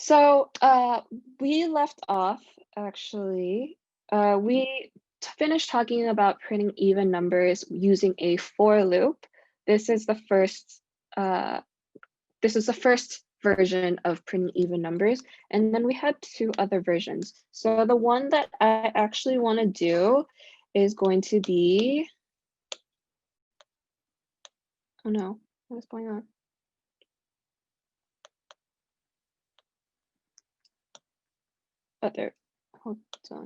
So we left off, actually, we finished talking about printing even numbers using a for loop. This is the first version of printing even numbers, and then we had two other versions. So the one that I actually want to do is going to be, oh no, what is going on? Oh, there, hold on.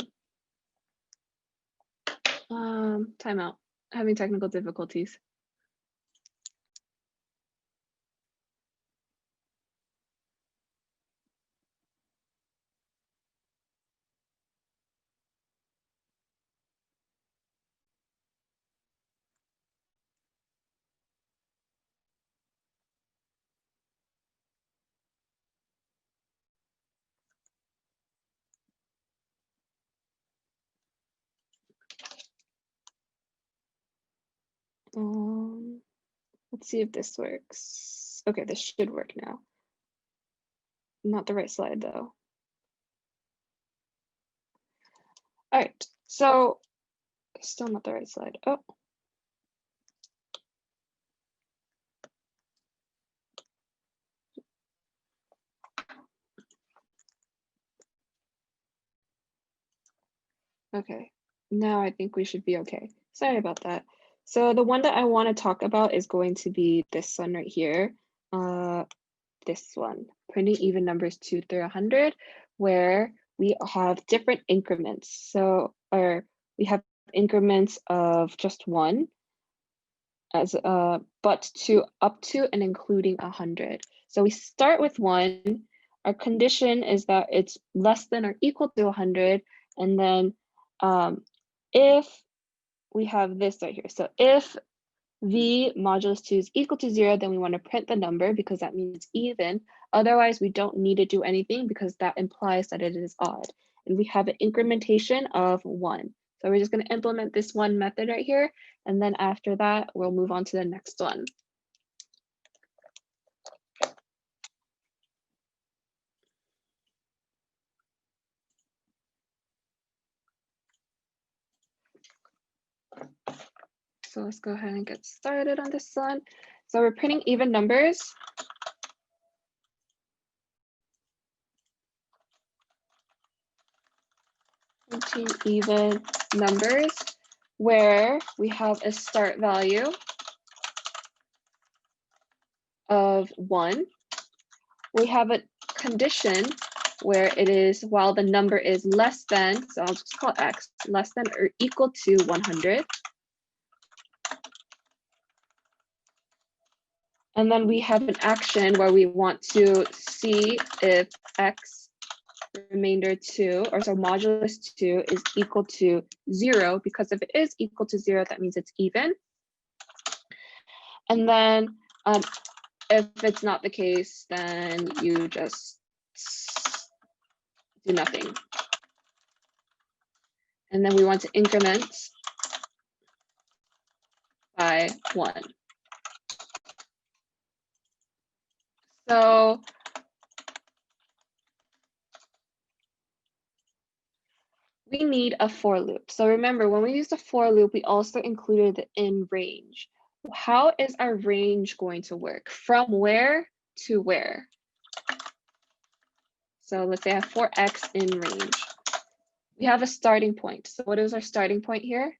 Timeout, having technical difficulties. Let's see if this works. Okay, this should work now. Not the right slide though. All right, so still not the right slide. Oh. Okay, now I think we should be okay. Sorry about that. So the one that I want to talk about is going to be this one right here. This one, printing even numbers 2 through 100, where we have different increments. So, or we have increments of just 1, as but to up to and including 100. So we start with 1. Our condition is that it's less than or equal to 100, and then if we have this right here, so if v modulus 2 is equal to 0, then we want to print the number because that means it's even. Otherwise, we don't need to do anything because that implies that it is odd. And we have an incrementation of 1. So we're just going to implement this one method right here. And then after that, we'll move on to the next one. So let's go ahead and get started on this one. So we're printing even numbers. Printing even numbers where we have a start value of 1. We have a condition where it is while the number is less than, so I'll just call x, less than or equal to 100. And then we have an action where we want to see if x remainder 2, or so modulus 2 is equal to 0, because if it is equal to 0, that means it's even. And then if it's not the case, then you just do nothing. And then we want to increment by 1. So we need a for loop. So remember, when we used a for loop, we also included the in range. How is our range going to work? From where to where? So let's say I have 4x in range. We have a starting point. So what is our starting point here?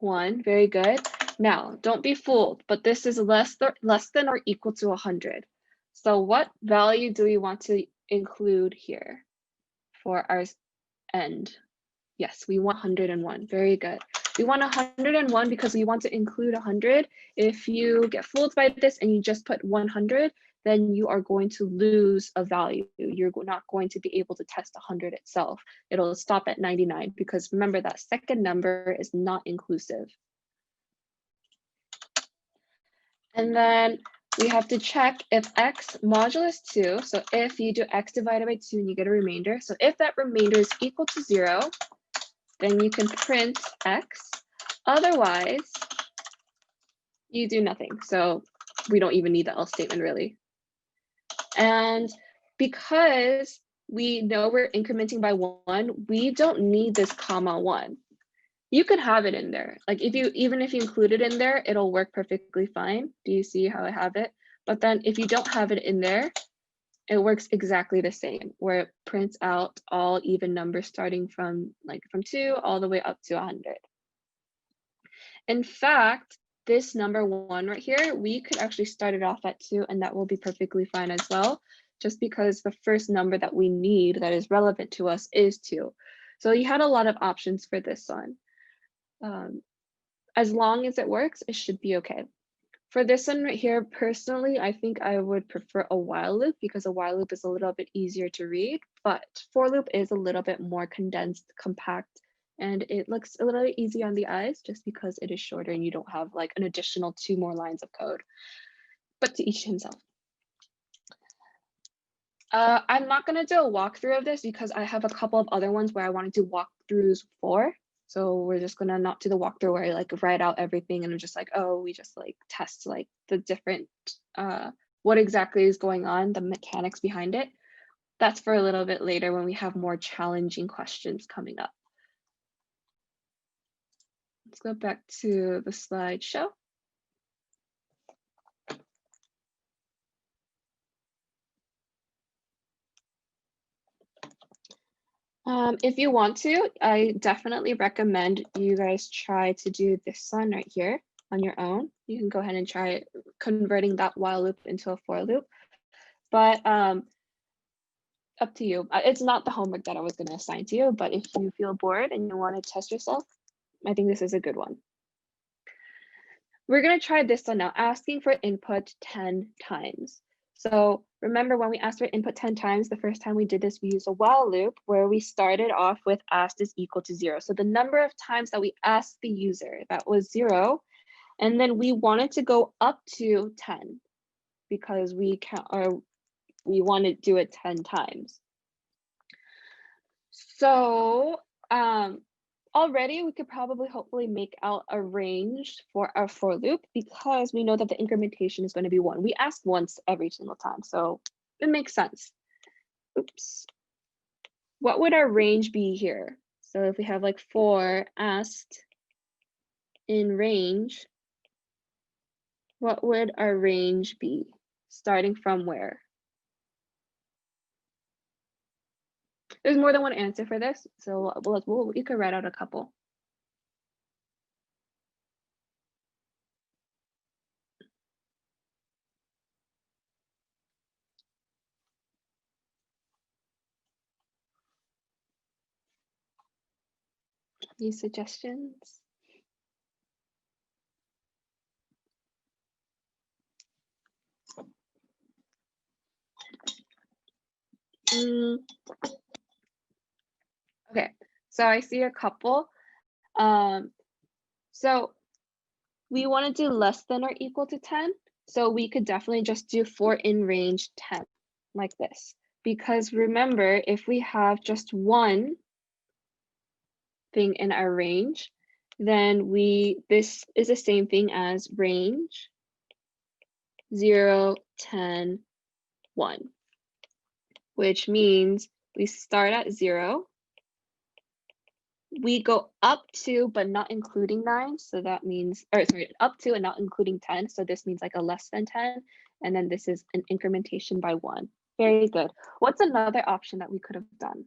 1, very good. Now, don't be fooled, but this is less than or equal to 100. So what value do we want to include here for our end? Yes, we want 101, very good. We want 101 because we want to include 100. If you get fooled by this and you just put 100, then you are going to lose a value. You're not going to be able to test 100 itself. It'll stop at 99 because remember that second number is not inclusive. And then we have to check if x modulus 2, so if you do x divided by 2 and you get a remainder, so if that remainder is equal to 0, then you can print x. Otherwise, you do nothing. So we don't even need the else statement really. And because we know we're incrementing by 1, we don't need this comma 1. You could have it in there. Like even if you include it in there, it'll work perfectly fine. Do you see how I have it? But then if you don't have it in there, it works exactly the same, where it prints out all even numbers starting from 2 all the way up to 100. In fact, this number 1 right here, we could actually start it off at 2, and that will be perfectly fine as well, just because the first number that we need that is relevant to us is 2. So you had a lot of options for this one. As long as it works, it should be okay. For this one right here, personally, I think I would prefer a while loop because a while loop is a little bit easier to read, but for loop is a little bit more condensed, compact, and it looks a little bit easy on the eyes just because it is shorter and you don't have like an additional 2 more lines of code. But to each himself. I'm not going to do a walkthrough of this because I have a couple of other ones where I want to do walkthroughs for. So we're just going to not do the walkthrough where I like write out everything and I'm just like, oh, we just like test like the different, what exactly is going on, the mechanics behind it. That's for a little bit later when we have more challenging questions coming up. Let's go back to the slideshow. If you want to, I definitely recommend you guys try to do this one right here on your own. You can go ahead and try converting that while loop into a for loop. But up to you. It's not the homework that I was going to assign to you, but if you feel bored and you want to test yourself, I think this is a good one. We're going to try this one now, asking for input 10 times. So remember when we asked for input 10 times, the first time we did this, we used a while loop where we started off with asked is equal to 0. So the number of times that we asked the user, that was 0. And then we wanted to go up to 10 because we want to do it 10 times. So already we could probably hopefully make out a range for our for loop because we know that the incrementation is going to be 1. We ask once every single time, so it makes sense. Oops. What would our range be here? So if we have like 4 asked in range, what would our range be? Starting from where? There's more than one answer for this, so you could write out a couple. Any suggestions? Okay, so I see a couple. So we want to do less than or equal to 10. So we could definitely just do for in range 10 like this. Because remember, if we have just one thing in our range, then this is the same thing as range 0, 10, 1, which means we start at 0. We go up to, but not including 9. So that means, or sorry, up to and not including 10. So this means like a less than 10. And then this is an incrementation by 1. Very good. What's another option that we could have done?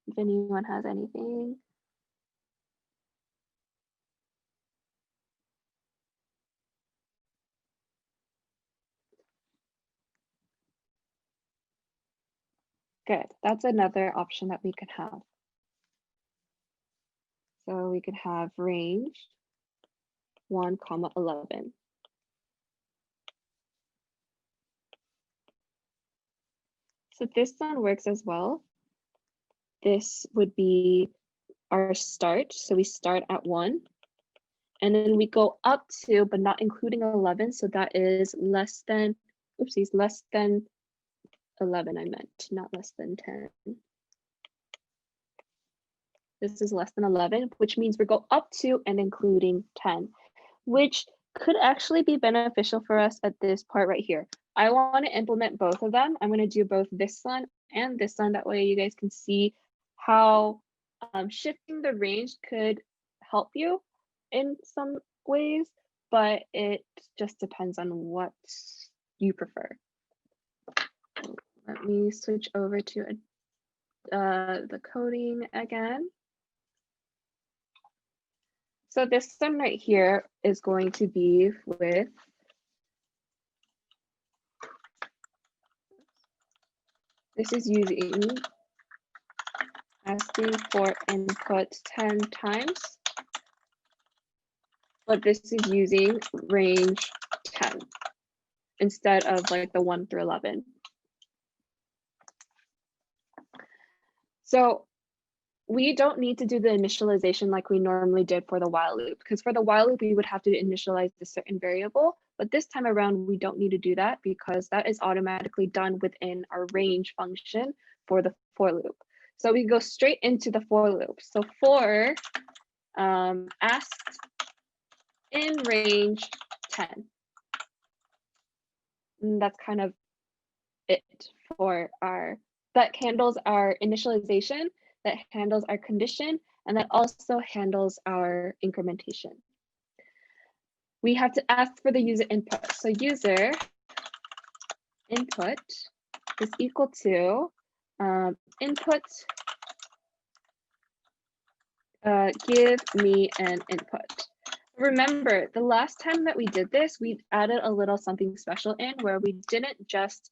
If anyone has anything. Good. That's another option that we could have. So we could have range 1, 11. So this one works as well. This would be our start. So we start at 1. And then we go up to, but not including 11. So that is less than, oopsies, less than 11, I meant, not less than 10. This is less than 11, which means we go up to and including 10. which could actually be beneficial for us at this part right here. I want to implement both of them. I'm going to do both this one and this one. That way you guys can see how shifting the range could help you in some ways, but it just depends on what you prefer. Let me switch over to the coding again. So this one right here is going to be with this is using asking for input 10 times, but this is using range 10 instead of like the 1 through 11. So we don't need to do the initialization like we normally did for the while loop, because for the while loop, we would have to initialize a certain variable, but this time around, we don't need to do that because that is automatically done within our range function for the for loop. So we go straight into the for loop. So for asked in range 10. And that's kind of it for that handles our initialization, that handles our condition, and that also handles our incrementation. We have to ask for the user input. So user input is equal to input give me an input. Remember, the last time that we did this, we added a little something special in where we didn't just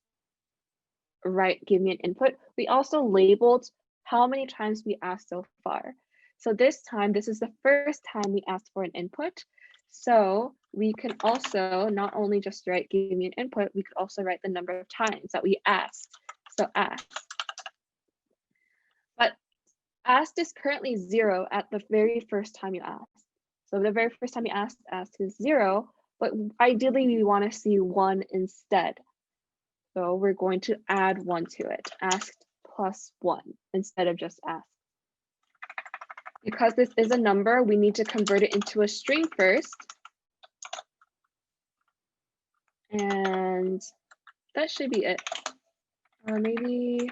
write give me an input, we also labeled how many times we asked so far. So this time, this is the first time we asked for an input. So we can also not only just write give me an input, we could also write the number of times that we asked. So asked. But asked is currently 0 at the very first time you asked. So the very first time you asked is 0, but ideally we want to see 1 instead. So we're going to add 1 to it, asked plus 1 instead of just asked. Because this is a number, we need to convert it into a string first. And that should be it. Or maybe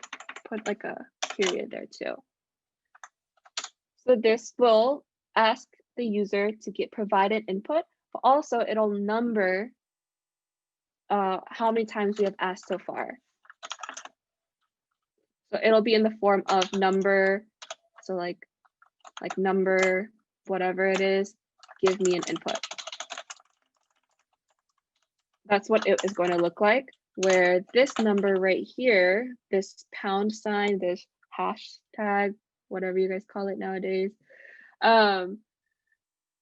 put like a period there too. So this will ask the user to get provided input, but also it'll number how many times we have asked so far. So it'll be in the form of number, so like number, whatever it is, give me an input. That's what it is going to look like, where this number right here, this pound sign, this hashtag, whatever you guys call it nowadays,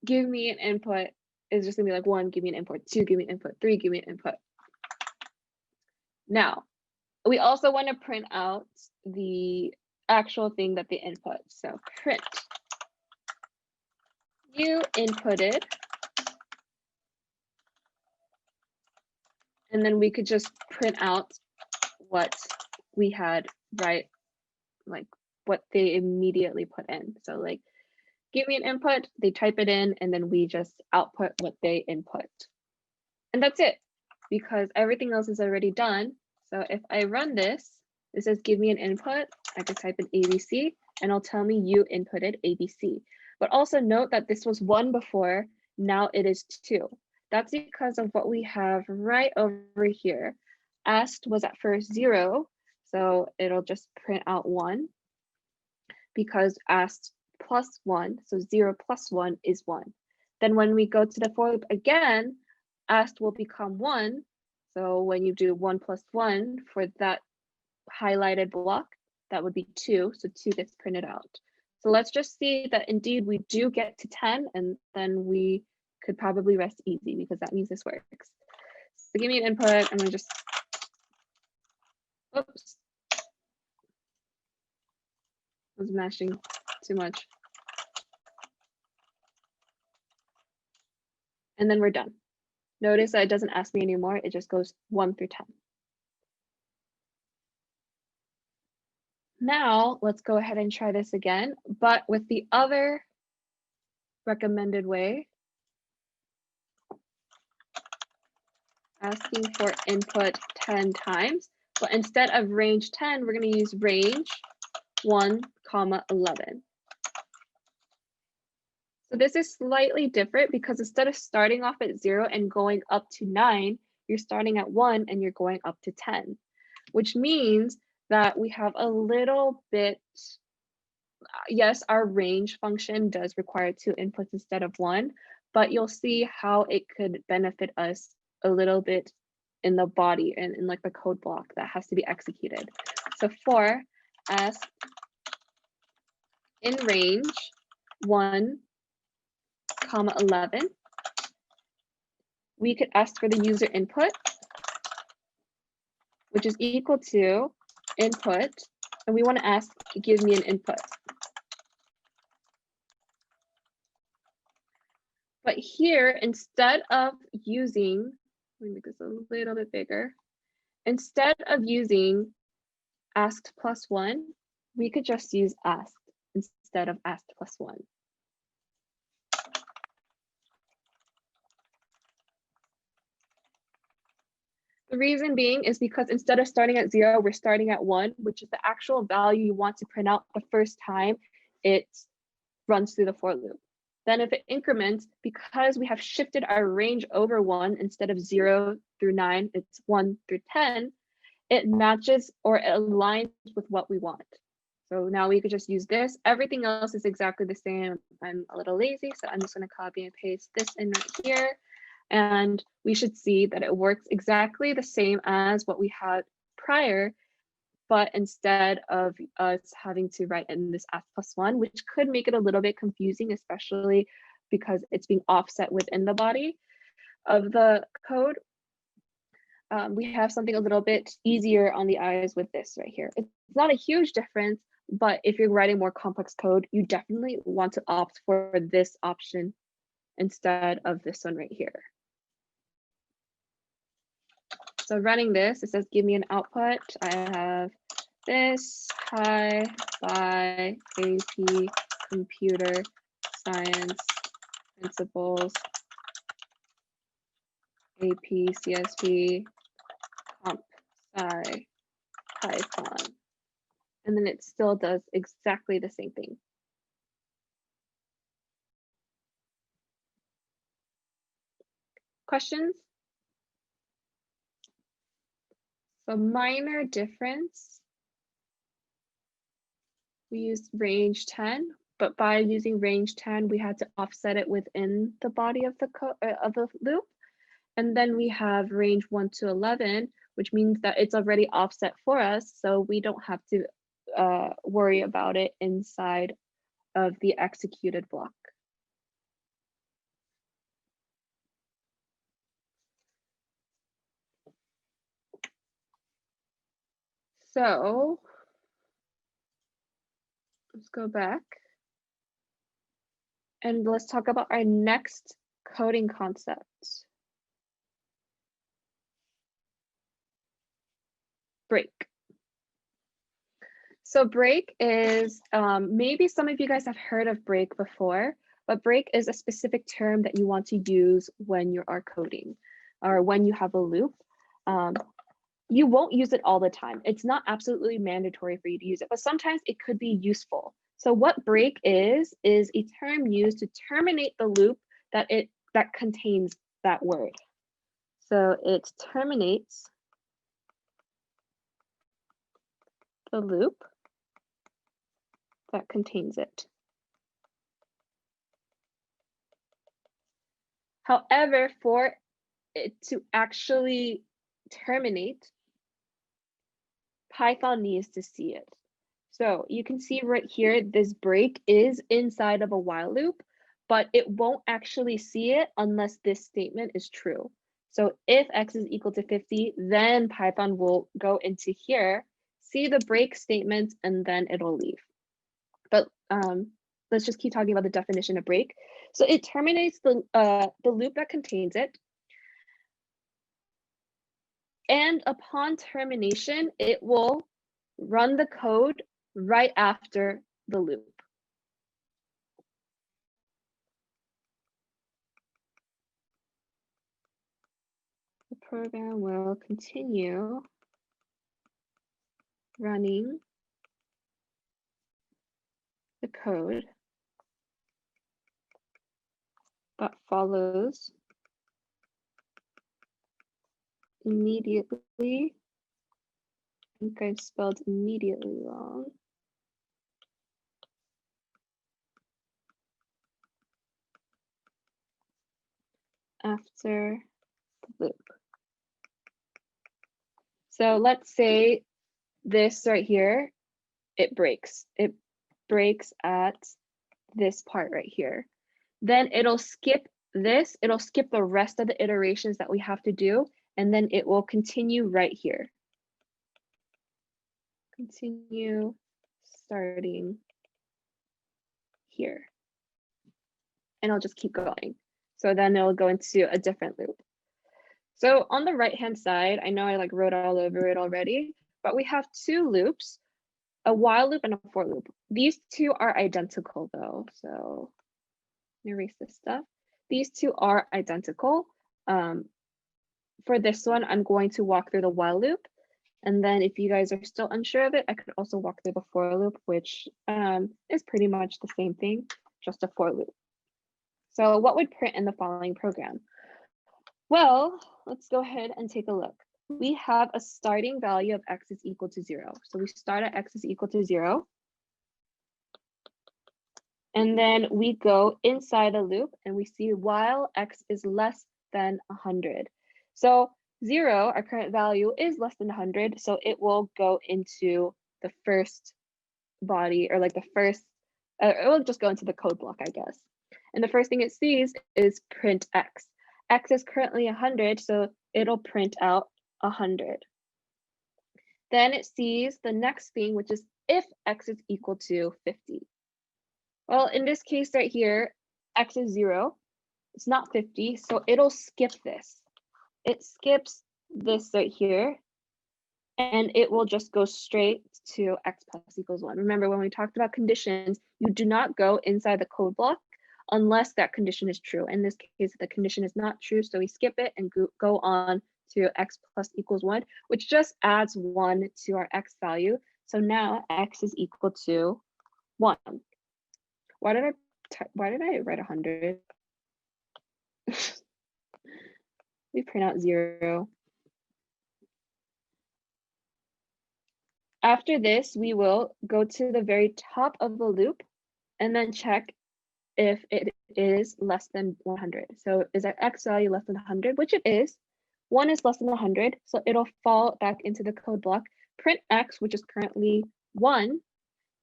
give me an input is just gonna be like 1, give me an input, 2, give me an input, 3, give me an input. Now, we also want to print out the actual thing that they input. So print you inputted, and then we could just print out what we had, right? Like what they immediately put in. So like, give me an input, they type it in, and then we just output what they input. And that's it, because everything else is already done. So if I run this, it says give me an input, I could type in ABC, and it'll tell me you inputted ABC. But also note that this was 1 before, now it is 2. That's because of what we have right over here. Asked was at first 0, so it'll just print out 1, because asked plus 1, so 0 plus 1 is 1. Then when we go to the for loop again, asked will become 1. So when you do 1 plus 1 for that highlighted block, that would be 2. So 2 gets printed out. So let's just see that indeed we do get to 10, and then we could probably rest easy because that means this works. So give me an input. I'm gonna just, oops, I was mashing too much. And then we're done. Notice that it doesn't ask me anymore. It just goes 1 through 10. Now let's go ahead and try this again, but with the other recommended way asking for input 10 times, but instead of range 10, we're going to use range 1, 11. So this is slightly different because instead of starting off at 0 and going up to 9, you're starting at 1 and you're going up to 10, which means that we have a little bit, yes, our range function does require 2 inputs instead of 1, but you'll see how it could benefit us a little bit in the body and in like the code block that has to be executed. So for ask in range 1, 11, we could ask for the user input, which is equal to input, and we want to ask, give me an input. But here, instead of using, let me make this a little bit bigger. Instead of using asked plus 1, we could just use asked instead of asked plus 1. The reason being is because instead of starting at 0, we're starting at 1, which is the actual value you want to print out the first time it runs through the for loop. Then if it increments, because we have shifted our range over 1, instead of 0 through 9, it's 1 through 10, it matches or it aligns with what we want. So now we could just use this. Everything else is exactly the same. I'm a little lazy, so I'm just going to copy and paste this in right here. And we should see that it works exactly the same as what we had prior, but instead of us having to write in this ask plus 1, which could make it a little bit confusing, especially because it's being offset within the body of the code. We have something a little bit easier on the eyes with this right here. It's not a huge difference, but if you're writing more complex code, you definitely want to opt for this option instead of this one right here. So running this, it says, give me an output. I have this, hi, bye, AP, computer science, principles, AP, CSP, comp, sci, Python. And then it still does exactly the same thing. Questions? So minor difference. We used range 10, but by using range 10, we had to offset it within the body of the loop. And then we have range 1 to 11, which means that it's already offset for us, so we don't have to worry about it inside of the executed block. So let's go back and let's talk about our next coding concept. Break. So break is, maybe some of you guys have heard of break before, but break is a specific term that you want to use when you are coding or when you have a loop. You won't use it all the time. It's not absolutely mandatory for you to use it, but sometimes it could be useful. So what break is a term used to terminate the loop that contains that word. So it terminates the loop that contains it. However, for it to actually terminate, Python needs to see it. So you can see right here, this break is inside of a while loop, but it won't actually see it unless this statement is true. So if x is equal to 50, then Python will go into here, see the break statement, and then it'll leave. But let's just keep talking about the definition of break. So it terminates the loop that contains it. And upon termination, it will run the code right after the loop. program will continue running the code that follows immediately. I think I've spelled immediately wrong. After the loop. So let's say this right here, it breaks. It breaks at this part right here. Then it'll skip this. It'll skip the rest of the iterations that we have to do. And then it will continue right here. Continue starting here. And I'll just keep going. So then it'll go into a different loop. So on the right-hand side, I know I like wrote all over it already, but we have two loops, a while loop and a for loop. These two are identical though. So let me erase this stuff. These two are identical. For this one, I'm going to walk through the while loop. And then if you guys are still unsure of it, I could also walk through the for loop, which is pretty much the same thing, just a for loop. So what would print in the following program? Well, let's go ahead and take a look. We have a starting value of x is equal to 0. So we start at x is equal to 0. And then we go inside the loop and we see while x is less than 100. So 0, our current value, is less than 100. So it will go into the first body, or like the first, it will just go into the code block, I guess. And the first thing it sees is print x. X is currently 100, so it'll print out 100. Then it sees the next thing, which is if x is equal to 50. Well, in this case right here, x is 0. It's not 50, so it'll skip this. It skips this right here, and it will just go straight to x plus equals 1. Remember, when we talked about conditions, you do not go inside the code block unless that condition is true. In this case, the condition is not true, so we skip it and go on to x plus equals 1, which just adds 1 to our x value. So now x is equal to 1. Why did I write 100? We print out 0. After this, we will go to the very top of the loop and then check if it is less than 100. So is our x value less than 100, which it is. 1 is less than 100, so it'll fall back into the code block. Print x, which is currently 1.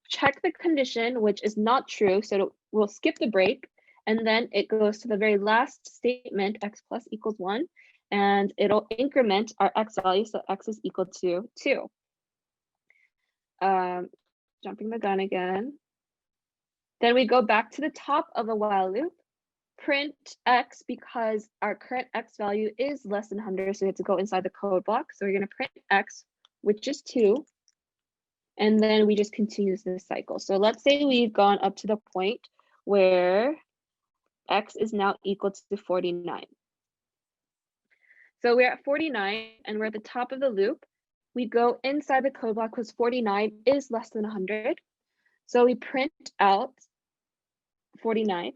Check the condition, which is not true, so we'll skip the break, and then it goes to the very last statement, x plus equals 1, and it'll increment our x value, so x is equal to 2. Jumping the gun again. Then we go back to the top of the while loop, print x because our current x value is less than 100, so we have to go inside the code block. So we're going to print x, which is 2. And then we just continue this cycle. So let's say we've gone up to the point where x is now equal to 49. So we're at 49 and we're at the top of the loop. We go inside the code block because 49 is less than 100. So we print out 49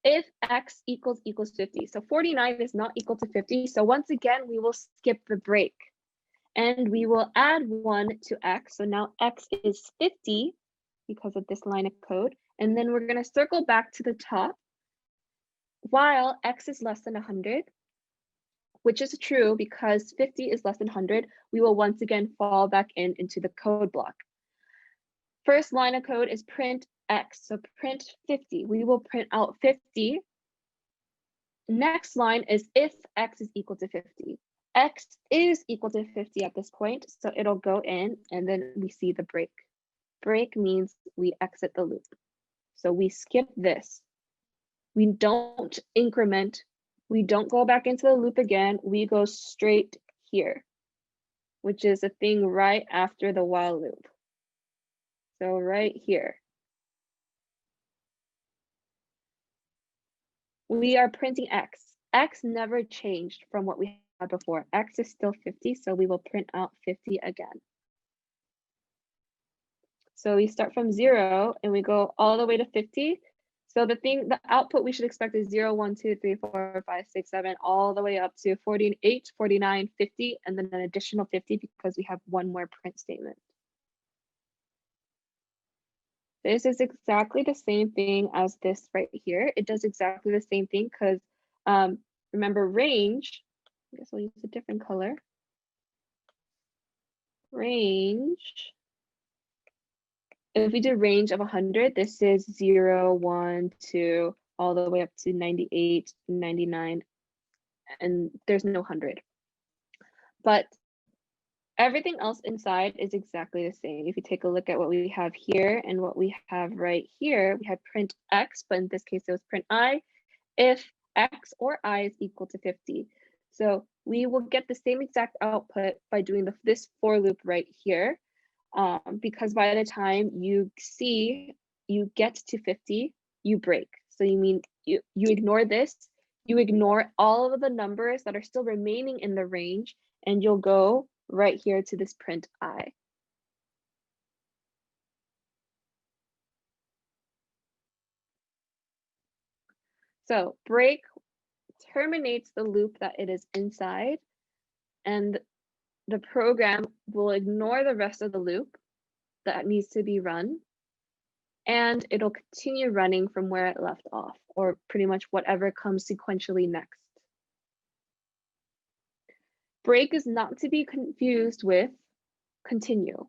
if x equals 50. So 49 is not equal to 50. So once again, we will skip the break and we will add 1 to x. So now x is 50 because of this line of code. And then we're going to circle back to the top while x is less than 100, which is true because 50 is less than 100. We will once again fall back into the code block. First line of code is print x, so print 50. We will print out 50. Next line is if x is equal to 50. X is equal to 50 at this point, so it'll go in and then we see the break. Break means we exit the loop. So we skip this. We don't increment. We don't go back into the loop again. We go straight here, which is a thing right after the while loop. So right here. We are printing x. X never changed from what we had before. X is still 50, so we will print out 50 again. So we start from 0 and we go all the way to 50. So the output we should expect is 0, 1, 2, 3, 4, 5, 6, 7, all the way up to 48, 49, 50, and then an additional 50 because we have one more print statement. This is exactly the same thing as this right here. It does exactly the same thing because remember range, I guess I'll use a different color. Range, if we do range of 100, this is 0, 1, 2, all the way up to 98, 99, and there's no 100. But everything else inside is exactly the same. If you take a look at what we have here and what we have right here, we have print X, but in this case it was print I, if X or I is equal to 50. So we will get the same exact output by doing this for loop right here. Because by the time you get to 50, you break. So you mean you ignore this, you ignore all of the numbers that are still remaining in the range, and you'll go right here to this print I. So break terminates the loop that it is inside, and the program will ignore the rest of the loop that needs to be run, and it'll continue running from where it left off, or pretty much whatever comes sequentially next. Break is not to be confused with continue.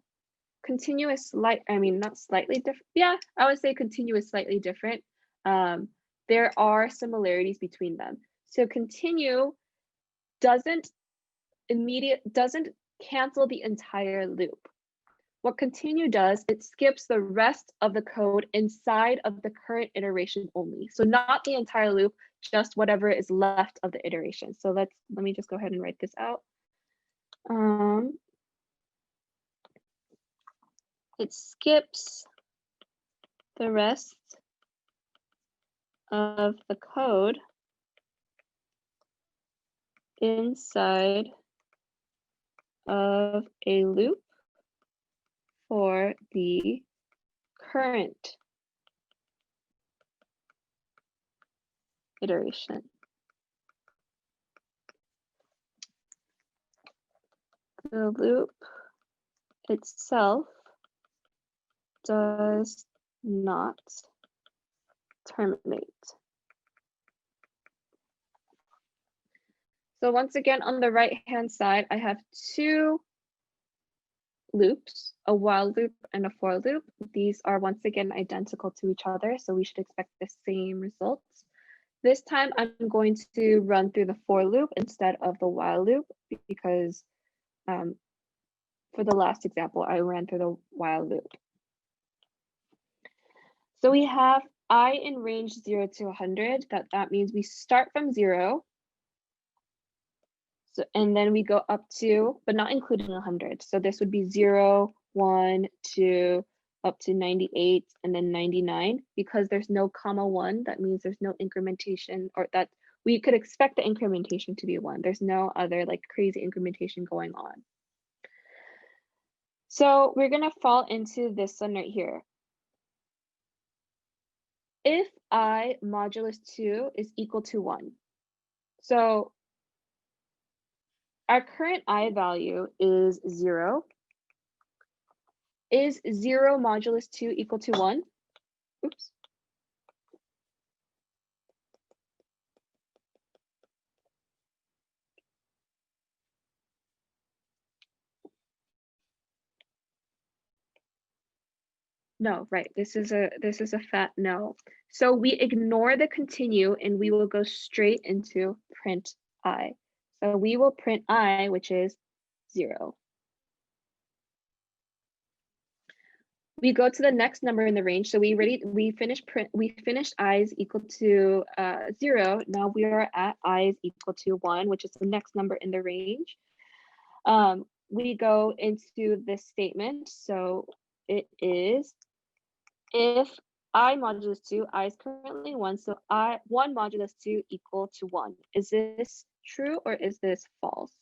Continue is not slightly different. Yeah, I would say continue is slightly different. There are similarities between them. So continue doesn't cancel the entire loop. What continue does, it skips the rest of the code inside of the current iteration only. So not the entire loop, just whatever is left of the iteration. So let me just go ahead and write this out. It skips the rest of the code inside of a loop for the current iteration. The loop itself does not terminate. So once again, on the right-hand side, I have two loops, a while loop and a for loop. These are once again identical to each other, so we should expect the same results. This time I'm going to run through the for loop instead of the while loop because for the last example, I ran through the while loop. So we have I in range 0 to 100. That means we start from 0. So, and then we go up to, but not including 100. So this would be 0, 1, 2, up to 98, and then 99. Because there's no comma 1, that means there's no incrementation, or that we could expect the incrementation to be 1. There's no other like crazy incrementation going on. So we're gonna fall into this one right here. If I modulus 2 is equal to 1. So our current I value is 0. Is 0 modulus 2 equal to 1? Oops. No, right. This is a fat no. So we ignore the continue and we will go straight into print I. So we will print I, which is 0. We go to the next number in the range. So we finished I is equal to 0. Now we are at I is equal to 1, which is the next number in the range. We go into this statement. So it is if I modulus 2, I is currently 1, so 1 modulus 2 equal to 1. Is this true or is this false?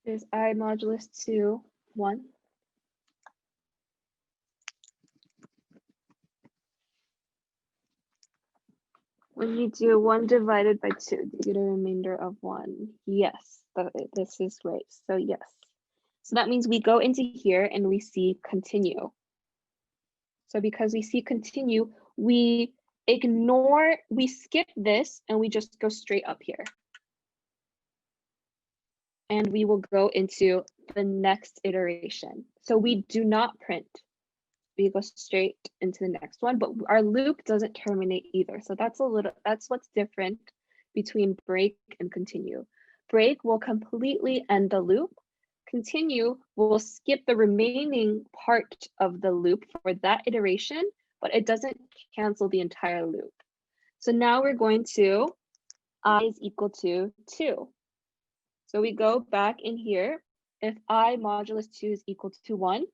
Is I modulus 2 1? When you do 1 divided by 2, you get a remainder of 1. Yes, this is right. So yes. So that means we go into here and we see continue. So because we see continue, we skip this and we just go straight up here. And we will go into the next iteration. So we do not print. We go straight into the next one, but our loop doesn't terminate either. So that's what's different between break and continue. Break will completely end the loop. Continue will skip the remaining part of the loop for that iteration, but it doesn't cancel the entire loop. So now we're going to I is equal to 2. So we go back in here. If I modulus 2 is equal to 1,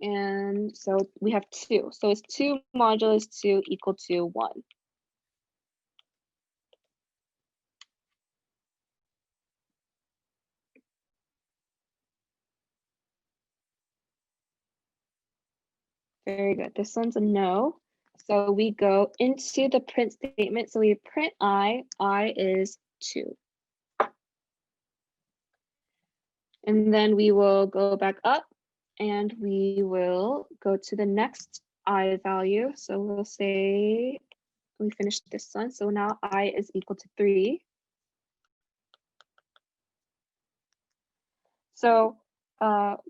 and so we have 2. So it's 2 modulus 2 equal to 1. Very good. This one's a no. So we go into the print statement. So we print I is 2. And then we will go back up and we will go to the next I value. So we'll say we finished this one. So now I is equal to 3. So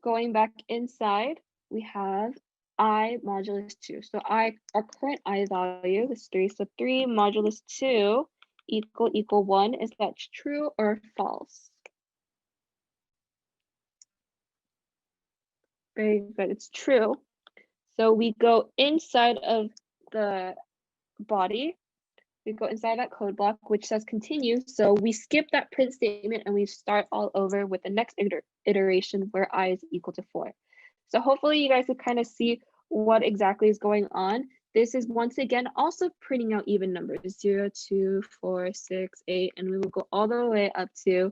going back inside, we have I modulus 2. So our current I value is 3. So 3 modulus 2 equal 1. Is that true or false? Very good, it's true. So we go inside of the body. We go inside that code block, which says continue. So we skip that print statement and we start all over with the next iteration where I is equal to 4. So hopefully you guys can kind of see what exactly is going on. This is once again also printing out even numbers, 0, 2, 4, 6, 8, and we will go all the way up to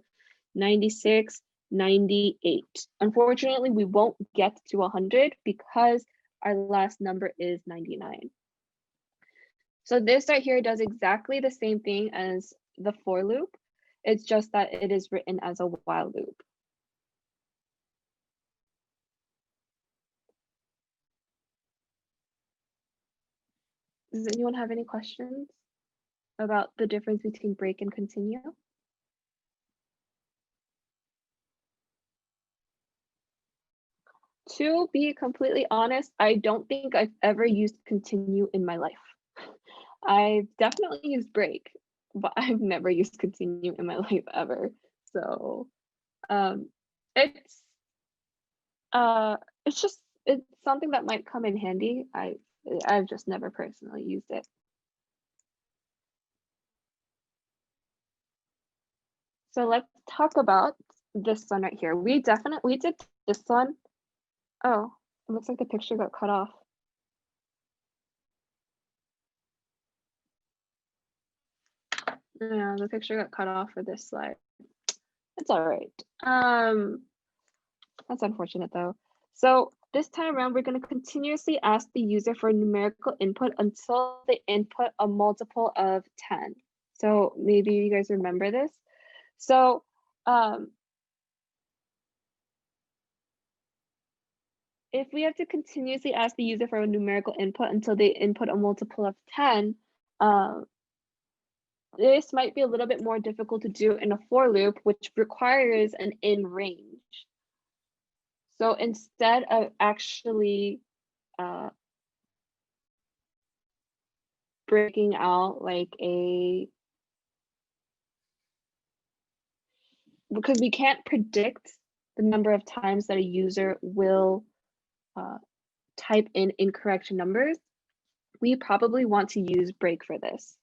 96, 98. Unfortunately, we won't get to 100 because our last number is 99. So this right here does exactly the same thing as the for loop. It's just that it is written as a while loop. Does anyone have any questions about the difference between break and continue? To be completely honest, I don't think I've ever used continue in my life. I've definitely used break, but I've never used continue in my life ever. So it's something that might come in handy. I've just never personally used it. So let's talk about this one right here. We did this one. Oh, it looks like the picture got cut off. Yeah, the picture got cut off for this slide. It's all right. That's unfortunate though. So this time around, we're going to continuously ask the user for numerical input until they input a multiple of 10. So maybe you guys remember this. So if we have to continuously ask the user for a numerical input until they input a multiple of 10, this might be a little bit more difficult to do in a for loop, which requires an in range. So instead of actually breaking out like because we can't predict the number of times that a user will type in incorrect numbers, we probably want to use break for this.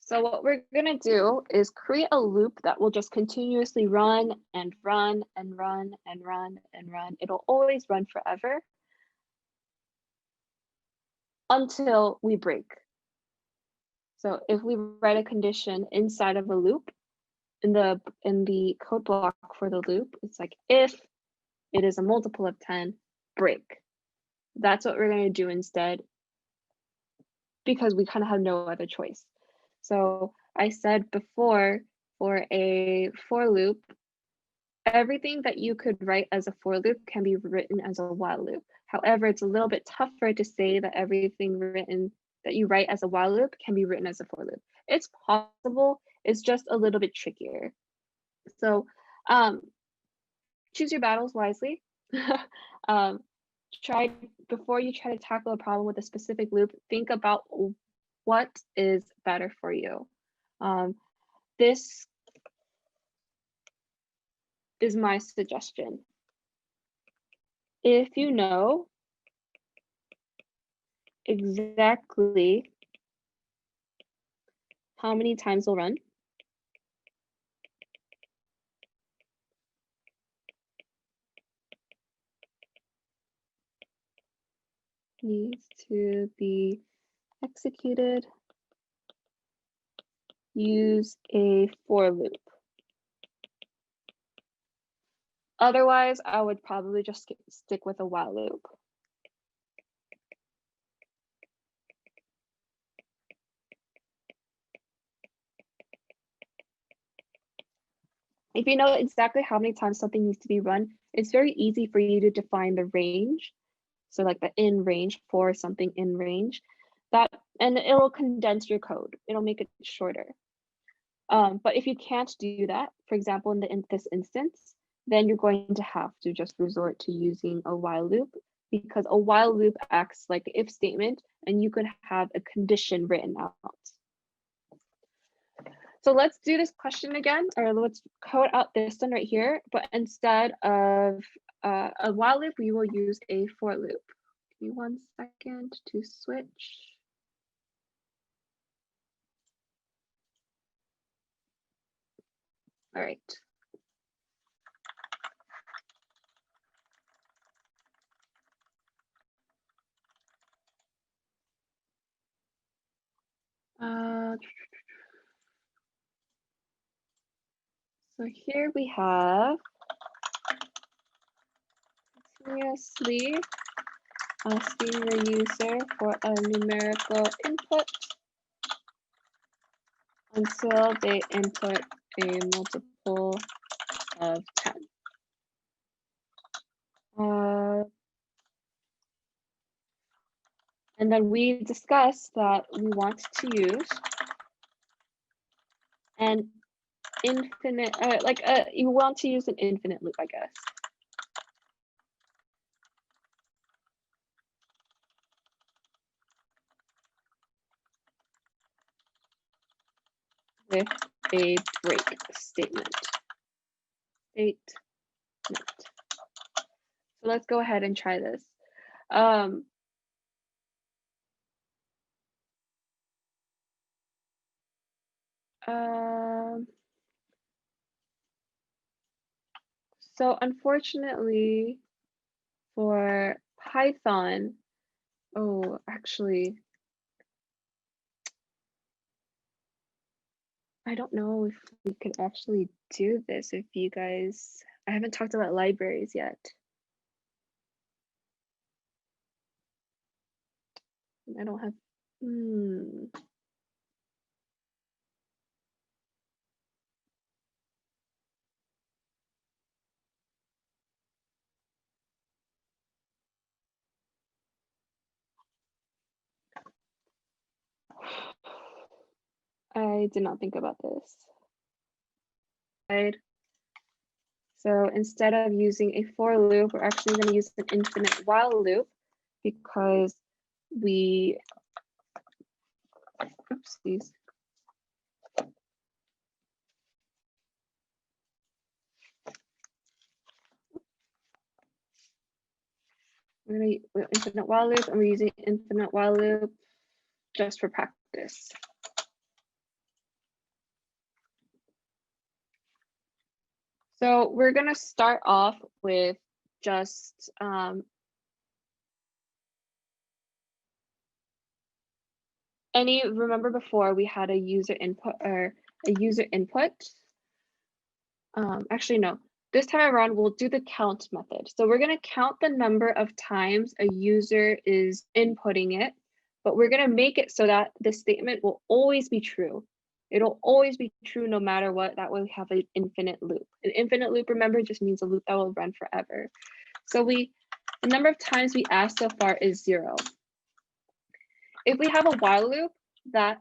So what we're gonna do is create a loop that will just continuously run and run and run and run and run. It'll always run forever until we break. So if we write a condition inside of a loop, in the code block for the loop, it's like if it is a multiple of 10, break. That's what we're gonna do instead because we kind of have no other choice. So I said before, for a for loop, everything that you could write as a for loop can be written as a while loop. However, it's a little bit tougher to say that everything written that you write as a while loop can be written as a for loop. It's possible, it's just a little bit trickier. So choose your battles wisely. Try before you try to tackle a problem with a specific loop, think about what is better for you. This is my suggestion. If you know exactly how many times it'll run, needs to be executed, use a for loop. Otherwise, I would probably just stick with a while loop. If you know exactly how many times something needs to be run, it's very easy for you to define the range. So like the in range for something in range, and it'll condense your code. It'll make it shorter. But if you can't do that, for example, in this instance, then you're going to have to just resort to using a while loop because a while loop acts like the if statement and you could have a condition written out. So let's do this question again, or let's code out this one right here, but instead of a while loop, we will use a for loop. Give me 1 second to switch. All right. So here we have continuously asking the user for a numerical input until they input a multiple of 10. And then we discussed that we want to use an infinite, you want to use an infinite loop, I guess. With a break statement. So let's go ahead and try this. So unfortunately for Python, actually, I don't know if we could actually do this if you guys, I haven't talked about libraries yet. I don't have, I did not think about this. Right. So instead of using a for loop, we're actually going to use an infinite while loop because we, oopsies. We're going to infinite while loop, and we're using infinite while loop just for practice. So we're going to start off with just remember before we had a user input or a user input. Actually, no, this time around, we'll do the count method. So we're going to count the number of times a user is inputting it, but we're going to make it so that the statement will always be true. It'll always be true no matter what. That way we have an infinite loop. An infinite loop, remember, just means a loop that will run forever. So the number of times we asked so far is 0. If we have a while loop that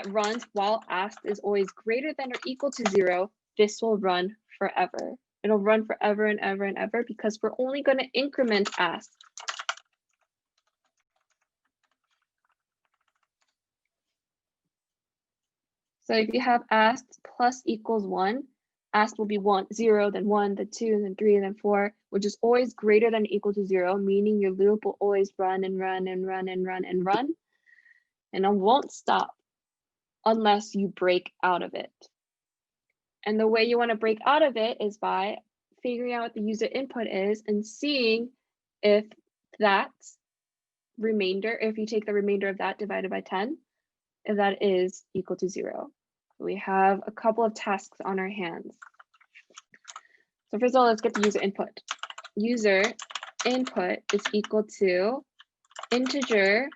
runs while asked is always greater than or equal to 0, this will run forever. It'll run forever and ever and ever because we're only going to increment asked. So if you have asked plus equals 1, asked will be 1, 0, then 1, then 2, then 3, then 4, which is always greater than or equal to 0, meaning your loop will always run and run and run and run and run, and it won't stop unless you break out of it. And the way you want to break out of it is by figuring out what the user input is and seeing if that remainder, if you take the remainder of that divided by 10, if that is equal to 0. We have a couple of tasks on our hands. So first of all, let's get the user input. User input is equal to integer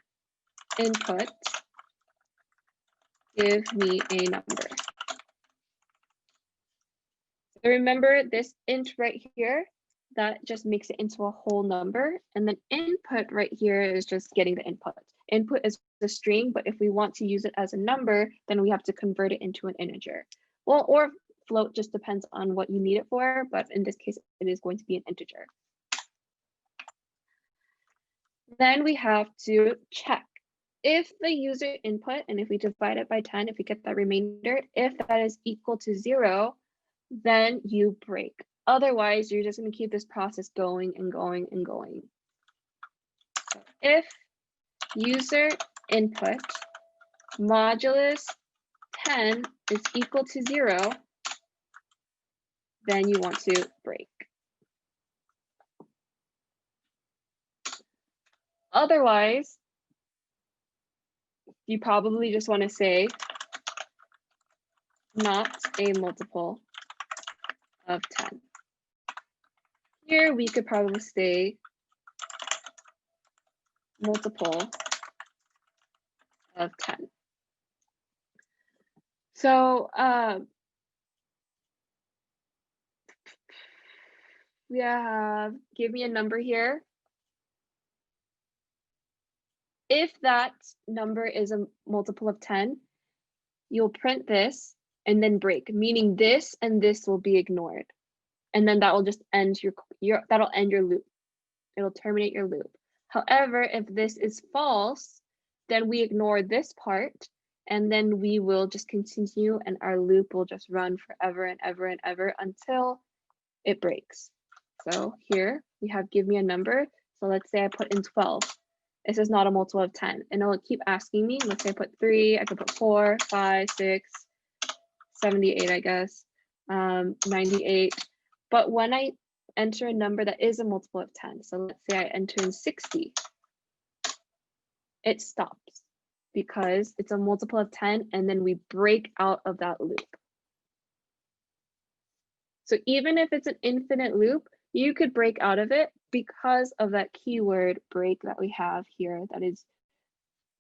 input, give me a number. So remember this int right here, that just makes it into a whole number. And then input right here is just getting the input. Input is the string, but if we want to use it as a number, then we have to convert it into an integer. Well, or float, just depends on what you need it for, but in this case, it is going to be an integer. Then we have to check if the user input, and if we divide it by 10, if we get that remainder, if that is equal to 0, then you break. Otherwise, you're just going to keep this process going and going and going. So if user input modulus 10 is equal to 0, then you want to break. Otherwise, you probably just want to say not a multiple of 10. Here we could probably say multiple of 10. So we have, give me a number here. If that number is a multiple of 10, you'll print this and then break, meaning this and this will be ignored. And then that will just end that'll end your loop. It'll terminate your loop. However, if this is false, then we ignore this part, and then we will just continue and our loop will just run forever and ever and ever until it breaks. So here we have give me a number. So let's say I put in 12. This is not a multiple of 10, and it'll keep asking me. Let's say I put 3, I could put 4, 5, 6, 78, I guess, 98. But when I enter a number that is a multiple of 10, so let's say I enter in 60, it stops. because it's a multiple of 10 and then we break out of that loop. So even if it's an infinite loop, you could break out of it because of that keyword break that we have here. That is,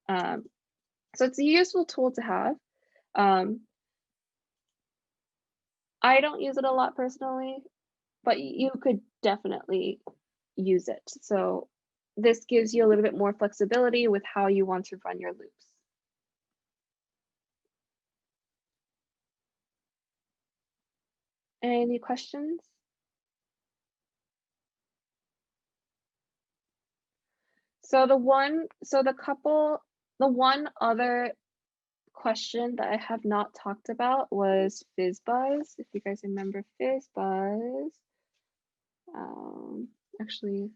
so it's a useful tool to have. I don't use it a lot personally, but you could definitely use it. So this gives you a little bit more flexibility with how you want to run your loops. Any questions? So the one other question that I have not talked about was Fizzbuzz. If you guys remember Fizzbuzz, actually,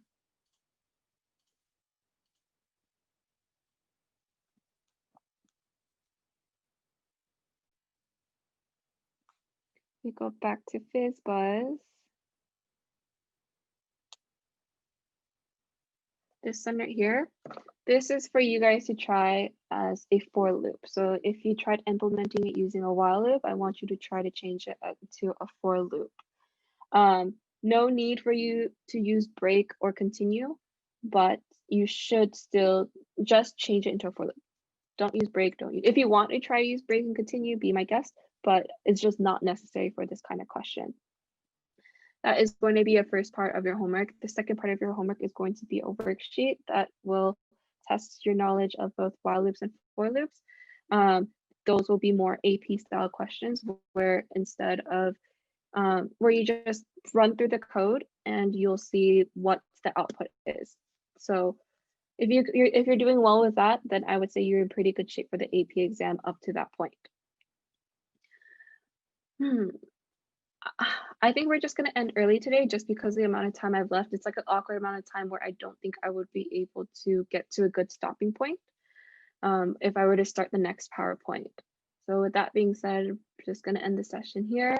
we go back to Fizzbuzz. This one right here. This is for you guys to try as a for loop. So if you tried implementing it using a while loop, I want you to try to change it to a for loop. No need for you to use break or continue, but you should still just change it into a for loop. Don't use break, don't use. If you want to try use break and continue, be my guest, but it's just not necessary for this kind of question. That is going to be a first part of your homework. The second part of your homework is going to be a worksheet that will test your knowledge of both while loops and for loops. Those will be more AP style questions where instead of where you just run through the code and you'll see what the output is. So if you're doing well with that, then I would say you're in pretty good shape for the AP exam up to that point. I think we're just going to end early today just because the amount of time I've left. It's like an awkward amount of time where I don't think I would be able to get to a good stopping point if I were to start the next PowerPoint. So with that being said, I'm just going to end the session here.